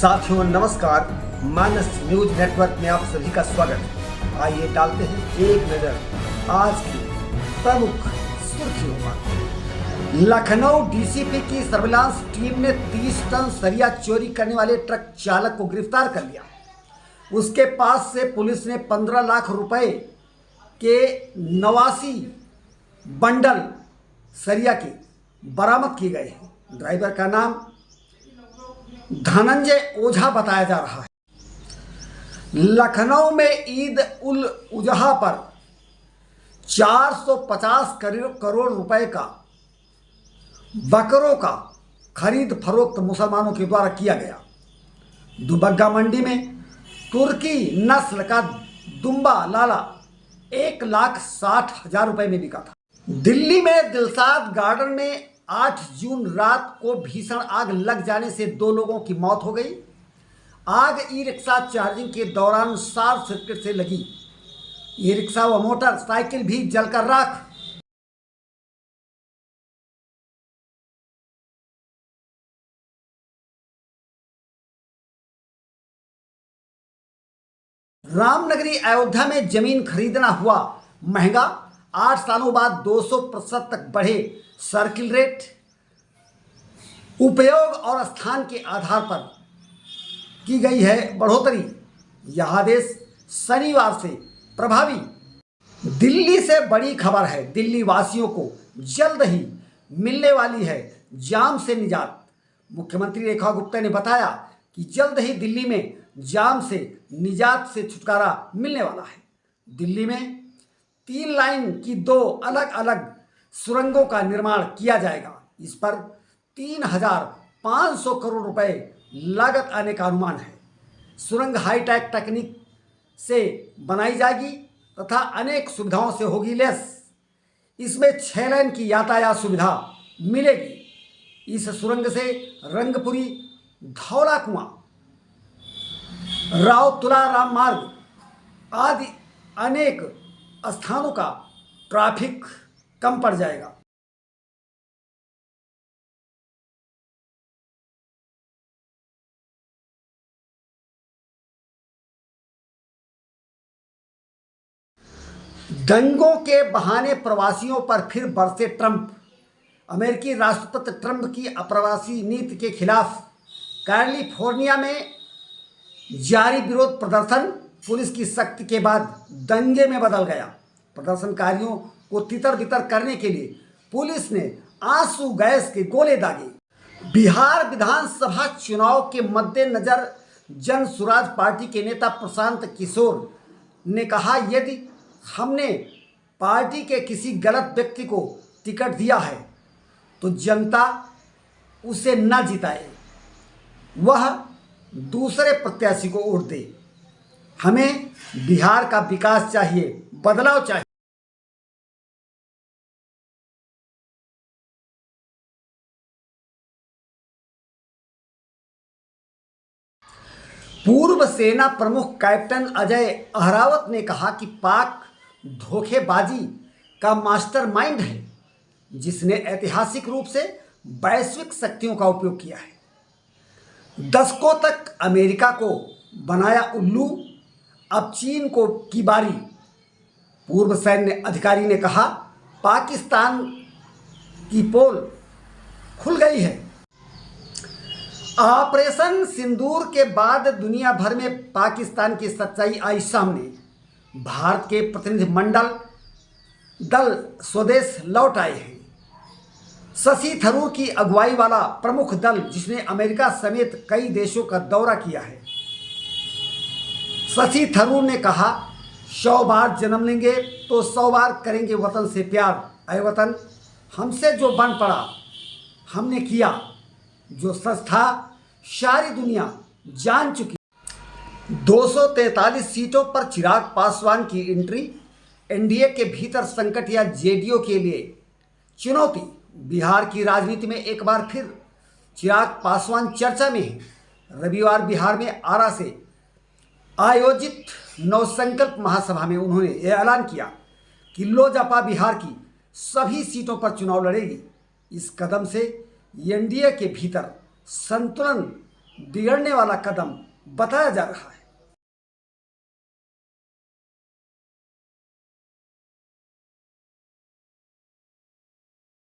साथियों नमस्कार, मानस news network में आप सभी का स्वागत है। आइए डालते हैं एक नजर आज की प्रमुख सुर्खियों पर। लखनऊ डीसीपी की सर्विलांस टीम ने 30 टन सरिया चोरी करने वाले ट्रक चालक को गिरफ्तार कर लिया। उसके पास से पुलिस ने 15 लाख रुपए के 89 बंडल सरिया के बरामद किए गए हैं। ड्राइवर का नाम धनंजय ओझा बताया जा रहा है। लखनऊ में ईद उल अजहा पर 450 करोड़ रुपए का बकरों का खरीद फरोख्त मुसलमानों के द्वारा किया गया। दुबग्गा मंडी में तुर्की नस्ल का दुम्बा लाला 1,60,000 रुपए में बिका था। दिल्ली में दिलशाद गार्डन में 8 जून रात को भीषण आग लग जाने से 2 लोगों की मौत हो गई। आग ई रिक्शा चार्जिंग के दौरान शॉर्ट सर्किट से लगी। ई रिक्शा व मोटरसाइकिल भी जलकर राख। रामनगरी अयोध्या में जमीन खरीदना हुआ महंगा। 8 सालों बाद 200% तक बढ़े सर्किल रेट। उपयोग और स्थान के आधार पर की गई है बढ़ोतरी। यह आदेश शनिवार से प्रभावी। दिल्ली से बड़ी खबर है। दिल्ली वासियों को जल्द ही मिलने वाली है जाम से निजात। मुख्यमंत्री रेखा गुप्ता ने बताया कि जल्द ही दिल्ली में जाम से निजात से छुटकारा मिलने वाला है। दिल्ली में 3 लाइन की 2 अलग अलग सुरंगों का निर्माण किया जाएगा। इस पर 3,500 करोड़ रुपए लागत आने का अनुमान है। सुरंग हाईटेक तकनीक से बनाई जाएगी तथा अनेक सुविधाओं से होगी लैस। इसमें 6 लाइन की यातायात सुविधा मिलेगी। इस सुरंग से रंगपुरी, धौला कुआं, राव तुलाराम मार्ग आदि अनेक स्थानों का ट्रैफिक कम पड़ जाएगा। दंगों के बहाने प्रवासियों पर फिर बरसे ट्रंप। अमेरिकी राष्ट्रपति ट्रंप की अप्रवासी नीति के खिलाफ कैलिफोर्निया में जारी विरोध प्रदर्शन पुलिस की सख्ती के बाद दंगे में बदल गया। प्रदर्शनकारियों को तितर बितर करने के लिए पुलिस ने आंसू गैस के गोले दागे। बिहार विधानसभा चुनाव के मद्देनजर जन सुराज पार्टी के नेता प्रशांत किशोर ने कहा, यदि हमने पार्टी के किसी गलत व्यक्ति को टिकट दिया है तो जनता उसे न जिताए, वह दूसरे प्रत्याशी को वोट दे। हमें बिहार का विकास चाहिए, बदलाव चाहिए। पूर्व सेना प्रमुख कैप्टन अजय अहरावत ने कहा कि पाक धोखेबाजी का मास्टरमाइंड है, जिसने ऐतिहासिक रूप से वैश्विक शक्तियों का उपयोग किया है। दशकों तक अमेरिका को बनाया उल्लू, अब चीन को की बारी। पूर्व सैन्य अधिकारी ने कहा, पाकिस्तान की पोल खुल गई है। ऑपरेशन सिंदूर के बाद दुनिया भर में पाकिस्तान की सच्चाई आई सामने। भारत के प्रतिनिधिमंडल दल स्वदेश लौट आए हैं। शशि थरूर की अगुवाई वाला प्रमुख दल, जिसने अमेरिका समेत कई देशों का दौरा किया है। शशि थरूर ने कहा, 100 बार जन्म लेंगे तो 100 बार करेंगे वतन से प्यार। ऐ वतन, हमसे जो बन पड़ा हमने किया। जो सच था सारी दुनिया जान चुकी। 243 सीटों पर चिराग पासवान की एंट्री। एनडीए के भीतर संकट या जेडीयू के लिए चुनौती। बिहार की राजनीति में एक बार फिर चिराग पासवान चर्चा में हैं। रविवार बिहार में आरा से आयोजित नवसंकल्प महासभा में उन्होंने यह ऐलान किया कि लोजपा बिहार की सभी सीटों पर चुनाव लड़ेगी। इस कदम से एनडीए के भीतर संतुलन बिगड़ने वाला कदम बताया जा रहा है।